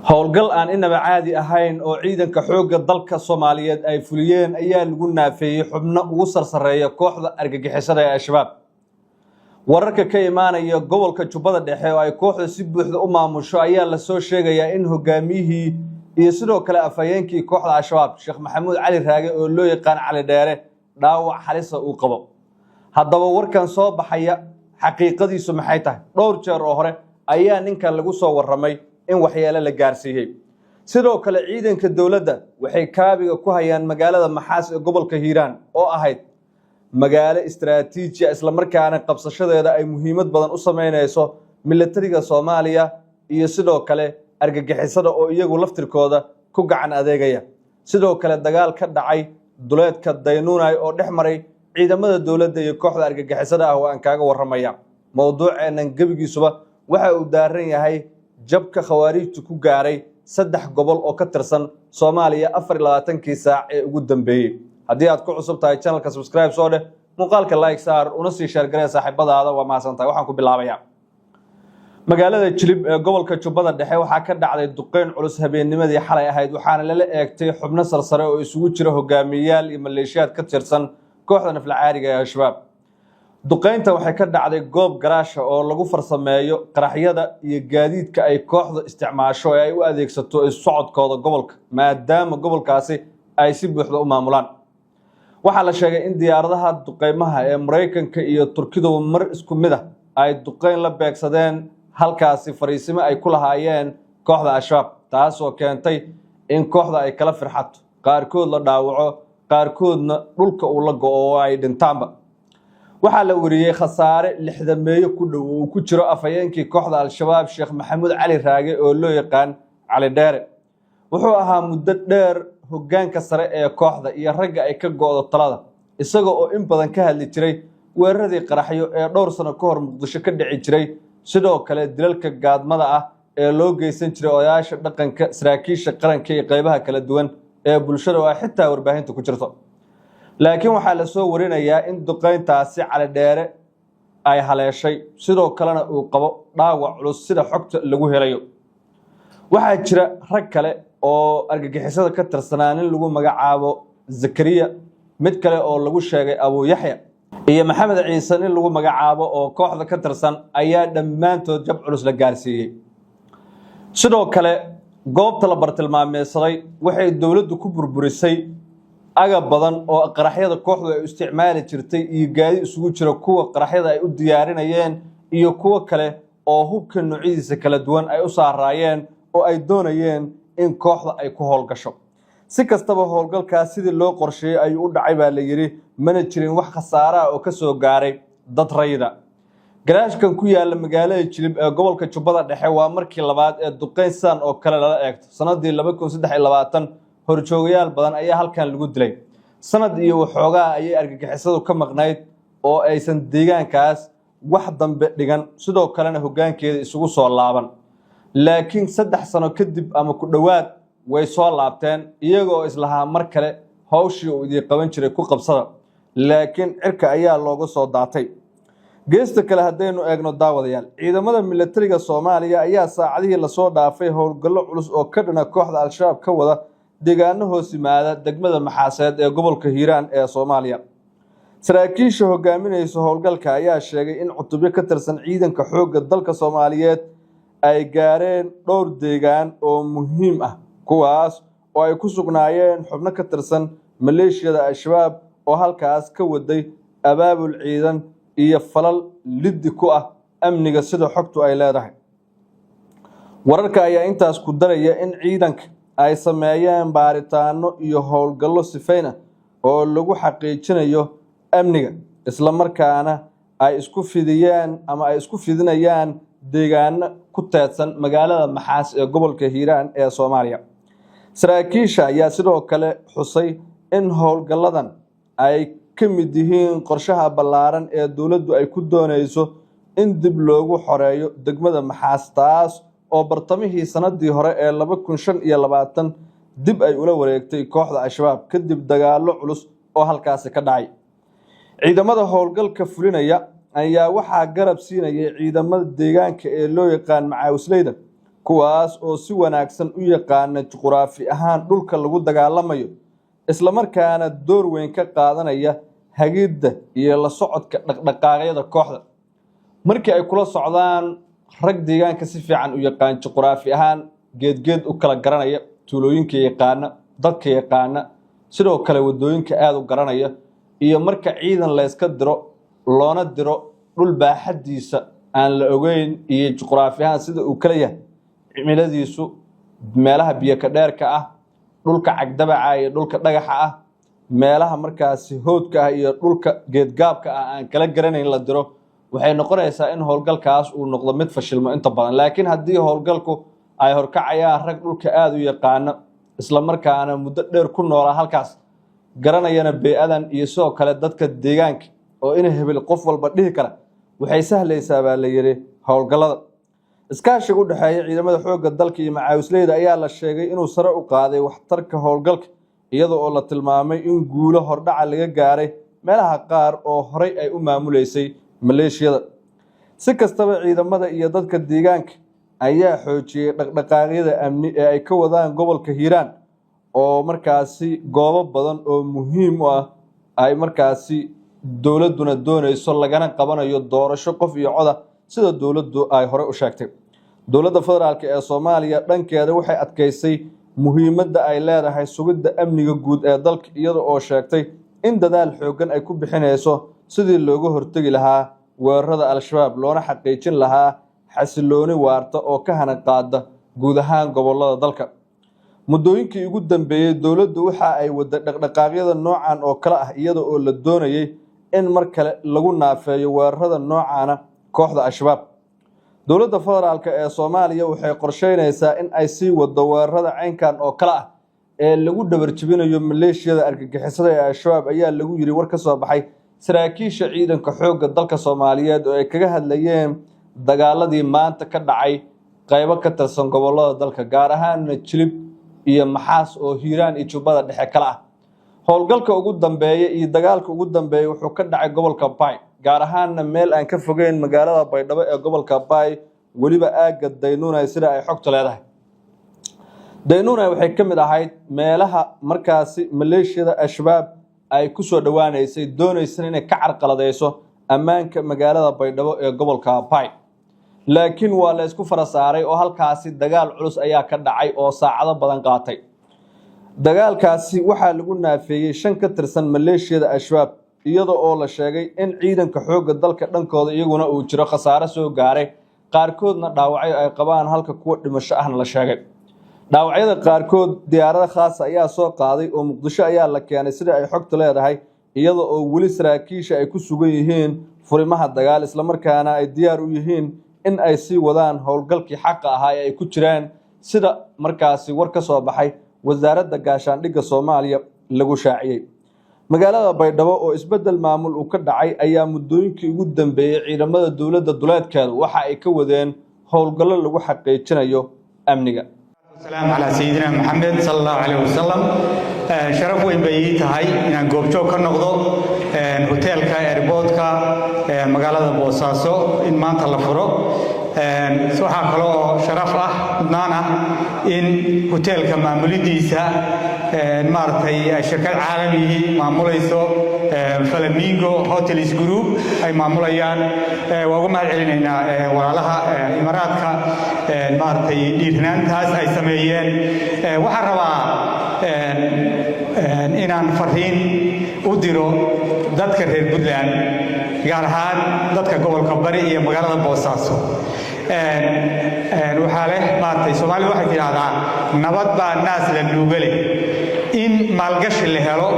howlgal aan inaba caadi ahayn oo ciidanka xoogga dalka Soomaaliyeed ay fuliyeen ayaa lagu naafeeyay xubno ugu sarsareeya kooxda argagixisada ee Al-Shabaab. Wararka ka imaanaya gobolka Jubbada Dhexe oo ay kooxdu si buuxda u maamusho ayaa la soo sheegayaa in hogaamiyihii iyo sidoo kale afhayeenkii kooxda Al-Shabaab Sheekh Maxamuud Cali Raage oo loo yaqaan Cali Dheere dhaawac halis ah uu qabo. Haddaba warkan soo baxaya xaqiiqadiisu maxay tahay? Dhowr jeer oo hore ayaa ninkan lagu soo warramay in waxyeelo la gaarsiiyay. Sidoo kale ciidanka dawladda waxay kaabiga ku hayaan magaalada Maxaas ee gobolka Hiiraan oo ahayd magaalo istiraatiiji ah isla markaana qabsashadeeda ay muhiimad badan u sameynayso militariga Soomaaliya iyo sidoo kale argagixisada oo iyagu laftirkooda ku gacan adeegaya. Sidoo kale dagaal ka dhacay duleedka Daynuunay oo dhexmaray ciidamada dawladda iyo kooxda argagixisada ah waan kaaga warramaya. Mowduuceenan gabigiisuba waxa uu daaran yahay jabka khawaarijtu ku gaaray 3 gobol oo ka tirsan Soomaaliya 24 saac ee ugu dambeeyay. Haddii aad ku cusub tahay channelka subscribe soo dheh, muuqaalka like saar, una sii share garee saaxiibadaada waa maasantahay. Waxaan ku bilaabayaa magaalada Jilib ee gobolka Jubbada Dhexe waxaa ka dhacday duqeyn culus habeennimadii xalay ahayd waxaana lala eegtay xubno sarsare oo isugu jira hogaamiyayaal iyo maleeshiyaad ka tirsan kooxda naflacaariga ee Al-Shabaab. duqeynta waxay ka dhacday goob garaasha oo lagu farsameeyo qaraxyada iyo gaadiidka ay kooxda isticmaasho ee ay u adeegsato socodkooda gobolka maadaama gobolkaasi ay si buuxda u maamulaan. waxaa la sheegay in diyaaradaha duqeymaha ee Mareykanka iyo Turkidu mar isku mid ah ay duqeyn la beegsadeen halkaasi fariisimo ay ku lahaayeen kooxda Al-Shabaab taas oo keentay in kooxda ay kala firxato qaarkood la dhaawaco qaarkoodna dhulka uu la go'o oo ay dhintaanba. waxaa la wariyay khasaare 60 meeyo ku dhow oo ku jiro afhayeenkii kooxda Al-Shabaab Sheekh Maxamuud Cali Raage oo loo yaqaan Cali Dheere. wuxuu ahaa muddo dheer hoggaanka sare ee kooxda iyo ragga ay ka go'do talada isaga oo in badan ka hadli jiray weeraradii qaraxyo ee dhowr sano ka hor Muqdisho ka dhici jiray sidoo kale dilalka gaadmada ah ee loo geysan jiray odayaasha dhaqanka saraakiisha qaranka iyo qaybaha kala duwan ee bulshada oo xitaa warbaahinta ku jirto. laakiin waxaa la soo warinayaa in duqeyntaasi Cali Dheere ay haleeshay sidoo kalena uu qabo dhaawac culus sida xogta lagu helayo. waxaa jira rag kale oo argagixisada ka tirsanaan in lagu magacaabo Zakariya, mid kale oo lagu sheegay Abu Yaxya iyo Maxamed Ciise in lagu magacaabo oo kooxda ka tirsan ayaa dhammaantood jab culus la gaarsiiyay. sidoo kale goobta la bartilmaameedsaday waxay dawladdu ku burburisay agab badan oo qaraxyada kooxdu ay isticmaali jirtay iyo gaadi isugu jira kuwa qaraxyada ay u diyaarinayeen iyo kuwa kale oo hubka noocyadiisa kala duwan ay u saaraayeen oo ay doonayeen in kooxda ay ku howlgasho. si kastaba howlgalkaas sidii loo qorsheeyay ay u dhacay baa la yiri mana jirin wax khasaare ah oo ka soo gaaray dad rayida. garaashkan ku yaala magaalada Jilib ee gobolka Jubbada Dhexe waa markii labaad ee duqeyn san oo kale lala eegto sanadii 2023 horjoogayaal badan ayaa halkan lagu dilay. sanad iyo waxoogaa ayay argagixisadu ka maqnayd oo aysan deegaankaas wax dambe dhigan sidoo kalena hoggaankeeda isugu soo laaban. laakiin 3 sano kadib ama ku dhawaad way soo laabteen iyagoo islahaa mar kale hawshii uu idin qaban jiray ku qabsada laakiin cirka ayaa looga soo daatay. geesta kale haddaynu eegno daawadayaal ciidamada militariga Soomaaliya ayaa saacadihii la soo dhaafay howlgallo culus oo ka dhana kooxda Al-Shabaab ka wada deegaano hoos yimaada degmada Maxaaseed ee gobolka Hiiraan ee Soomaaliya. saraakiisha hogaaminaysa howlgalka ayaa sheegay in cutubyo ka tirsan ciidanka xoogga dalka Soomaaliyeed ay gaareen dhowr deegaan oo muhiim ah kuwaas oo ay ku sugnaayeen xubno ka tirsan maleeshiyada Al-Shabaab oo halkaas ka waday abaabul ciidan iyo falal liddi ku ah amniga sida xogtu ay leedahay. wararka ayaa intaas ku daraya in ciidanka ay sameeyeen baaritaano iyo howlgallo sifeyn ah oo lagu xaqiijinayo amniga isla markaana ay isku fidinayaan deegaano ku teedsan magaalada Maxaas ee gobolka Hiiraan ee Soomaaliya. saraakiisha ayaa sidoo kale xusay in howlgalladan ay ka mid yihiin qorshaha ballaaran ee dawladdu ay ku doonayso in dib loogu xoreeyo degmada Maxaas taas oo bartamihii sanadii hore ee 2025 dib ay ula wareegtay kooxda Al-Shabaab kadib dagaallo culus oo halkaas ka dhacay. ciidamada howlgalka fulinaya ayaa waxaa garab siinayay ciidamada deegaanka ee loo yaqaan Macaawisleyda kuwaas oo si wanaagsan u yaqaana juqraafi ahaan dhulka lagu dagaalamayo isla markaana door weyn ka qaadanaya hagidda iyo la socodka dhaqdhaqaaqyada kooxda markii ay kula socdaan rag deegaanka si fiican u yaqaan juqraafi ahaan geedgeed u kala garanaya tuulooyinka yaqaana dadka yaqaana sidoo kale wadooyinka aad u garanaya iyo marka ciidan la iska diro loona diro dhul baaxadiisa aan la ogeyn iyo juqraafi ahaan sida uu kala yahay cimiladiisu meelaha biyo ka dheerka ah dhulka cagdabaca iyo dhulka dhagaxa ah meelaha markaasi hoodka ah iyo dhulka geedgaabka ah aan kala garanayn la diro waxay noqonaysaa in howlgalkaas uu noqdo mid fashilmo inta badan laakiin haddii howlgalku ay horkacayaan rag dhulka aad u yaqaana isla markaana muddo dheer ku noolaa halkaas garanayana bey-adan iyo sidoo kale dadka deegaanka oo in hebel qof walba dhihi kara waxay sahlaysaa baa la yidhi howlgallada iskaashiga u dhexeeya ciidamada xoogga dalka iyo macaawisleyda ayaa la sheegay inuu sare u qaaday waxtarka howlgalka iyada oo la tilmaamay in guulo hordhaca laga gaaray meelaha qaar oo horey ay u maamuleysay maleeshiyada si kastaba ciidamada iyo dadka deegaanka ayaa xoojiyey dhaqdhaqaaqyada amni ee ay ka wadaan gobolka hiiraan oo markaasi goobo badan oo muhiim u ah ay markaasi dowladuna doonayso lagana qabanayo doorasho qof iyo coda sida dowladdu ay hore u sheegtay dowladda federaalka ee Soomaaliya dhankeeda waxay adkeysay muhiimadda ay leedahay sugidda amniga guud ee dalka iyada oo sheegtay in dadaal xoogan ay ku bixinayso sidii looga hortagi lahaa weerarada al-shabaab loona xaqiijin lahaa xasilooni waarta oo ka hana qaada guud ahaan gobolada dalka muddooyinkii ugu dambeeyay dowladdu waxa ay wada dhaqdhaqaaqyada noocan oo kala ah iyada oo la doonayay in mar kale lagu naafeeyo weerarada noocaana kooxda al-shabaab dowladda federaalka ee Soomaaliya waxay qorsheynaysaa in ay sii wado weerarada caynkan oo kala ah ee lagu dhabarjibinayo maleeshiyada argagixisada ee al-shabaab ayaa lagu yiri war ka soo baxay saraakiisha ciidanka xoogga dalka Soomaaliyeed oo ay kaga hadlayeen dagaaladii maanta ka dhacay qaybo ka tirsan gobolada dalka gaar ahaan Jilib iyo Maxaas oo Hiiraan iyo Jubbada Dhexe kala ah howlgalka ugu dambeeyay iyo dagaalka ugu dambeeyay wuxuu ka dhacay gobolka Bay gaar ahaan meel aan ka fogeyn magaalada Baydhabo ee gobolka Bay waliba aaga Daynuuna sida ay xogta leedahay Daynuuna waxay ka mid ahayd meelaha markaasi maleeshiyada al-shabaab ay ku soo dhawaaneysay doonaysan inay ka carqaladeyso ammaanka magaalada Baydhabo ee gobolka Bay laakiin waa la isku farasaaray oo halkaasi dagaal culus ayaa ka dhacay oo saacado badan qaatay dagaalkaasi waxaa lagu naafeeyay 5 ka tirsan maleeshiyada al-shabaab iyada oo la sheegay in ciidanka xoogga dalka dhankooda iyaguna uu jiro khasaare soo gaaray qaarkoodna dhaawacyo ay qabaan halka kuwa dhimasho ahna la sheegay dhaawacyada qaarkood diyaarada khaas ayaa soo qaaday oo Muqdisho ayaa la keenay sida ay xogta leedahay iyada oo wali saraakiisha ay ku sugan yihiin furimaha dagaal isla markaana ay diyaar u yihiin in ay sii wadaan howlgalkii xaq ahaa ee ay ku jiraan sida markaasi war ka soo baxay wasaaradda gaashaandhigga Soomaaliya lagu shaaciyay magaalada Baydhabo oo isbedel maamul uu ka dhacay ayaa muddooyinkii ugu dambeeyay ciidamada dowladda duleedkeeda waxa ay ka wadeen howlgallo lagu xaqiijinayo amniga السلام على سيدنا محمد صلى الله عليه وسلم شرف وين بيتهاي إن جوبجو كنقضو هوتيل كا إيربورت كا مقالة بوساسو إن ما تلفرو سوحا كلو شرف نانا إن هوتيل كا معمولي ديسا مارتي شركة عالمية معموليسو فلامينغو هوتيلز جروب أي معموليان وقوم علينا ورالها إمارات كا مارتي ديرنان تاس أي سميين وحروا inaan fariin u diro dadka reer Puntland gaar ahaan dadka gobolka Bari iyo magaalada Boosaaso waxa leh maartay Soomaaliya waxay tiraahdaa nabad baa naas la nuugale in maalgashi la helo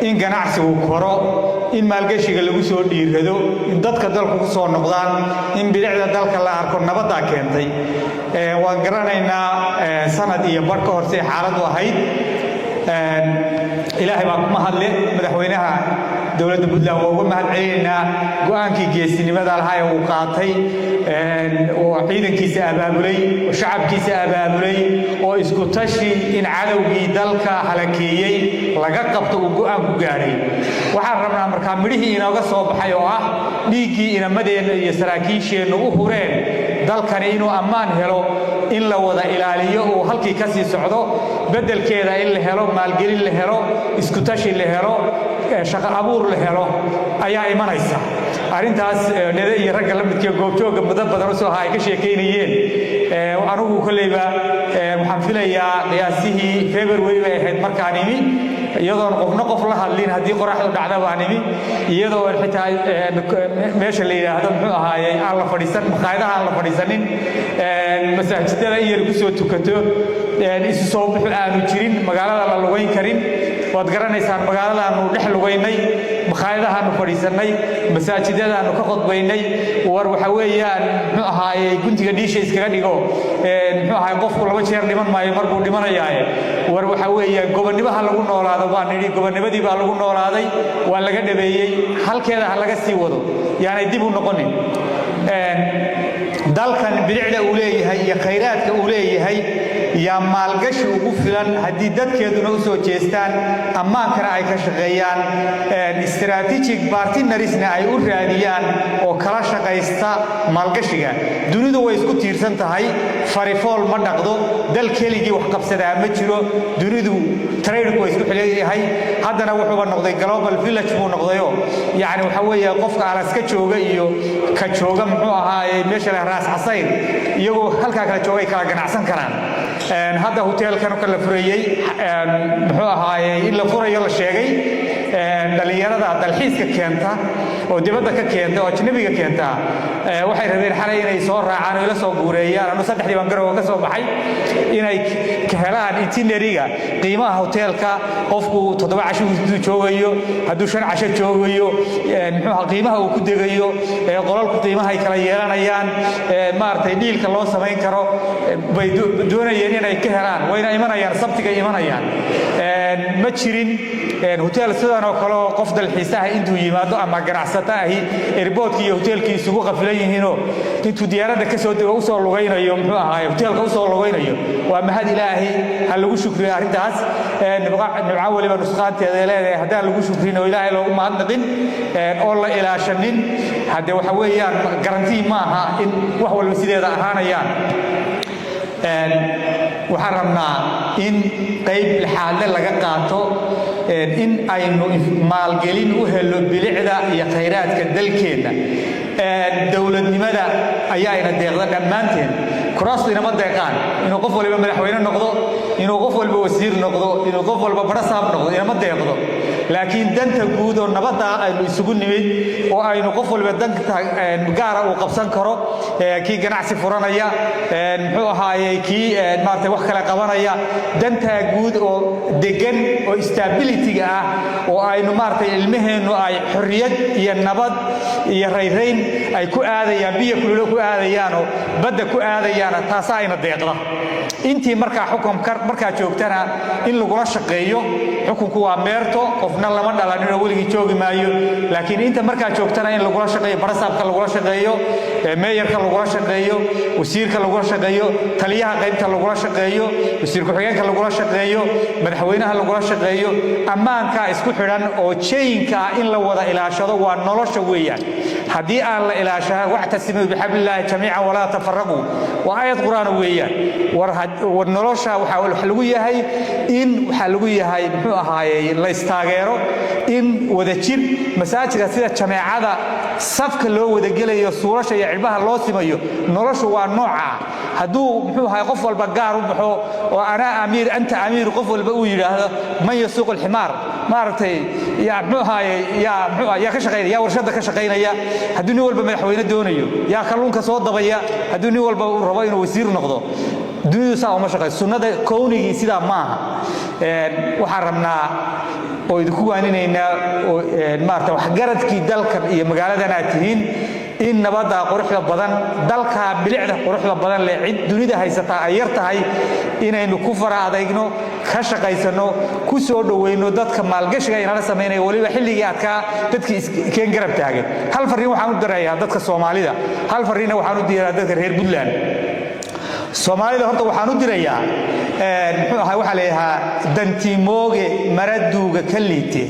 in ganacsigu koro in maalgashiga lagu soo dhiirado in dadka dalku ku soo noqdaan in bilicda dalka la arko nabadda keentay waan garanaynaa sanad iyo bar ka hor si xaaladu ahayd ilaahay baa ku mahadle madaxweynaha dowladda Puntland waa uga mahadcelinaynaa go'aankii geesinimada lahaa ee uu qaatay oo ciidankiisa abaabulay oo shacabkiisa abaabulay oo isku tashi in cadawgii dalka halakeeyay laga qabto uu go'aan ku gaaray waxaan rabnaa markaa midhihii inooga soo baxay oo ah dhiiggii inamadeenna iyo saraakiisheena u hureen dalkani inuu ammaan helo in la wada ilaaliyo oo halkii ka sii socdo beddelkeeda in la helo maalgelin la helo isku tashi la helo shaqo abuur la helo ayaa imanaysa arrintaas nida iyo ragga la midka goobjooga badan soo ay ka sheekeynayeen anigu koleyba waxaan filayaa qiyaasihii February ay ahayd markaan imi iyadoo qof la hadlin hadii qoraxdu dhacdo baan imi iyadoo xitaa meesha la yiraahdo muxuu ahaayay aan la fadhiisan maqaayadaha aan la fadhiisanin masaajidada iyo ku soo tukato isu soo bixi aanu jirin magaalada la lugayn karin waad garanaysaan magaalada aanu dhex lugaynay maqaayadaha aanu fadhiisanay masaajidada aanu ka qodbaynay war waxa weeyaan muxuu ahaayay guntiga dhiisha iskaga dhigo muxuu ahaay qofku laba jeer dhiman maayo markuu dhimanayaaye war waxa weeyaan gobonnimaha lagu noolaado baan nidhi gobonnimadii baa lagu noolaaday waa laga dhabeeyey halkeeda ha laga sii wado yaanay dib u noqonin dalkan bilicda uu leeyahay iyo khayraadka uu leeyahay yaa maalgashi ugu filan haddii dadkeeduna u soo jeestaan ammaankana ay ka shaqeeyaan strategic partnersna ay u raadiyaan oo kala shaqaysta maalgashiga dunidu way isku tiirsan tahay farifool ma dhaqdo dal keligii wax qabsadaa ma jiro dunidu trade way isku xileeyahay haddana wuxuu noqday global village buu noqdayo yaani waxa weeye qofka alaska jooga iyo ka jooga muxuu ahaayay meesha la raas xasayn iyagoo halka kala joogay kala ganacsan karaan hadda hotelkan oo kala furayay muxuu ahaayay in la furayo la sheegay dhalinyarada dalxiiska keenta oo dibadda ka keenta oo ajnabiga keenta waxay rabeen xalay inay soo raacaan oo la soo guureeyaan anu saddexdii baan garow ka soo baxay inay ka helaan itinerary-ga qiimaha hotelka qofku 7 casho uu joogayo hadduu 5 casho joogayo muxuu qiimaha uu ku degayo qolalku qiimaha ay kala yeelanayaan maartay dhiilka loo sameyn karo bay doonayeen inay ka helaan wayna imanayaan sabtiga imanayaan ma jirin hotel sidaan oo kale qof dalxiisaha intuu yimaado ama ganacsata ahi airportka iyo hotelkii isugu qafilan yihiinoo intuu diyaaradda ka soo dego u soo lugaynayo muxuu ahaay hotelka u soo lugaynayo waa mahad ilaahi hal lagu shukriyo arrintaas nibca waliba nusqaanteeda leedahay haddaan lagu shukrin oo ilaahay loogu mahadnaqin oo la ilaashanin hadde waxa weeyaan garantii ma aha in wax walba sideeda ahaanayaan waxaan rabnaa in qayb lixaadle laga qaato in aynu maalgelin u helo bilicda iyo khayraadka dalkeena dawladnimada ayaa ina deeqda dhammaanteen kuraasta inama deeqaan inuu qof waliba madaxweyne noqdo inuu qof walba wasiir noqdo inuu qof walba barasaab noqdo inama deeqdo laakiin danta guud oo nabadda aynu isugu nimid oo aynu qof walba danta gaara uu qabsan karo kii ganacsi furanaya muxuu ahaayay kii maartay wax kala qabanaya danta guud oo degan oo stability ah oo aynu maartay ilmaheenu ay xorriyad iyo nabad iyo rayrayn ay ku aadayaan biyo kulul ku aadayaan oo badda ku aadayaan taas ayna deeqda intii markaa joogtana in lagula shaqeeyo xukunku waa meerto qofna lama dhalanin oo weligii joogi maayo laakiin inta markaa joogtana in lagula shaqeeyo barasaabka lagula shaqeeyo meeyarka lagula shaqeeyo wasiirka lagula shaqeeyo taliyaha qaybta lagula shaqeeyo wasiir ku-xigeenka lagula shaqeeyo madaxweynaha lagula shaqeeyo ammaanka isku xidhan oo chainka in la wada ilaashado waa nolosha weeyaan haddii aan la ilaashaa wactasimu bihablillahi jamiican walaa tafarraqu waa aayad quraan weeyaan war nolosha waxa lagu yahay in waxa lagu yahay muxuu ahaayay la istaageero in wada jir masaajidka sida jameecada safka loo wada gelayo suurasha iyo cilbaha loo simayo noloshu waa nooca hadduu muxuu ahaay qof walba gaar u baxo oo ana amiir anta amiir qof walba uu yiraahdo man yasuuq alximaar maartay yaa muxuu ahaayay yaa ka shaqeynaya yaa warshada ka shaqeynaya hadduu nin walba madaxweyne doonayo yaa kalluunka soo dabaya hadduu nin walba uu rabo inuu wasiir noqdo dunidu saa uma shaqeeyo sunnada kownigii sidaa maaha waxaan rabnaa oo idinku waaninaynaa oo maarta waxgaradkii dalkan iyo magaaladan aad tihiin in nabadda quruxda badan dalka bilicda quruxda badan leh cid dunida haysata ay yar tahay inaynu ku fara adeegno ka shaqaysano ku soo dhaweyno dadka maalgashiga inala sameeynay waliba xilligii adka dadkii keen garab taagan hal fariin waxaan u dirayaa dadka Soomaalida hal fariin waxaan u dirayaa dadka reer Puntland Soomaalida horta waxaan u dirayaa muxuu ahaa waxa leeyahay dantimooge maraduuga kaliite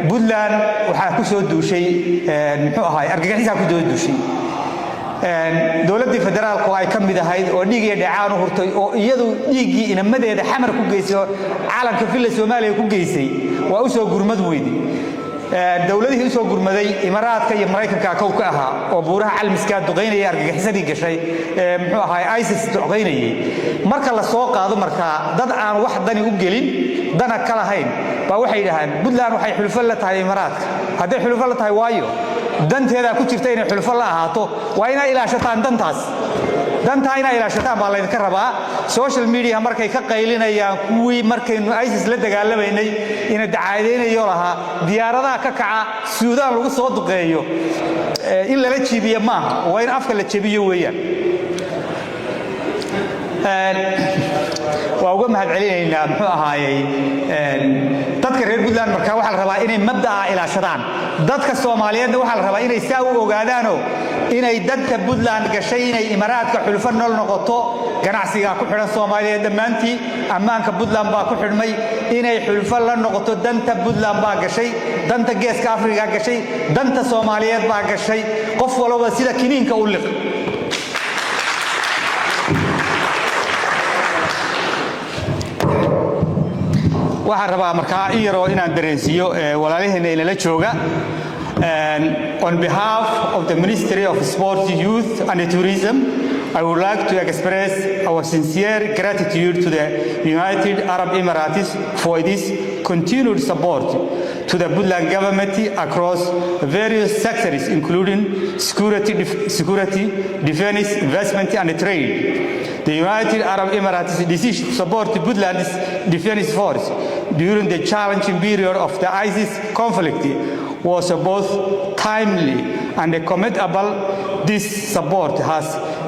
Puntland waxa ku soo duushay muxuu ahaa argagaxiso ku soo duushay dowladda federaalku ay ka mid ahayd oo dhiig iyo dhacaan u hurtay oo iyadu dhiigii inamadeeda xamar ku geysay caalamka filla Soomaaliya ku geysay waa u soo gurmad weydii dowladihii u soo gurmaday Imaaraadka iyo Mareykanka kow ka ahaa oo buuraha calmiska duqeynaya argagixisadii gashay muxuu ahaa ISIS duqeynayay marka la soo qaado marka dad aan wax dani u gelin dana kala hayn ba waxay yiraahdaan Puntland waxay xulfo la tahay Imaaraadka haday xulfo la tahay waayo danteeda ku jirta inay xulfo la ahaato waa inay ilaashataan dantaa inay ilaashataan baa la idinka rabaa social media markay ka qaylinayaan kuwii markaynu ISIS la dagaalameynay in dacaadeeyo lahaa diyaaradaha ka kaca Suudaan lagu soo duqeeyo in la jibiyo maaha waa in afka la jibiyo weeyaan waa uga mahad celinaynaa muxuu ahaayay dadka reer Puntland marka waxa la rabaa inay mabda'a ilaashadaan dadka Soomaaliyeed waxa la rabaa inay saa u ogaadaano inay dadka Puntland gashay inay Imaaraadka xulfo nool noqoto ganacsiga ku xiran Soomaaliyeed dhamaantii ammaanka Puntland baa ku xidhmay inay xulfo la noqoto danta Puntland baa gashay danta Geeska Afrika gashay danta Soomaaliyeed baa gashay qof walba sida kiniinka u liq waxaan rabaa markaa iyaro inaan dareensiyo walaalaheena inala jooga on behalf of the Ministry of Sport, Youth and Tourism, I would like to express our sincere gratitude to the United Arab Emirates for this continued support to the Puntland government across various sectors, including security, defense, investment and trade. The United Arab Emirates decision to support the Puntland's defense force during the challenging period of the ISIS conflict was both timely and commendable. This support has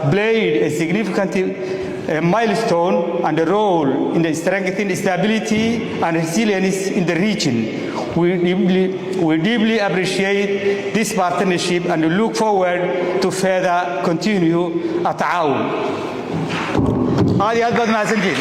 played a significant milestone and a role in the strengthening stability and resilience in the region. We deeply appreciate this partnership and look forward to further continue التعاون. هذه أكبر ما سنتين.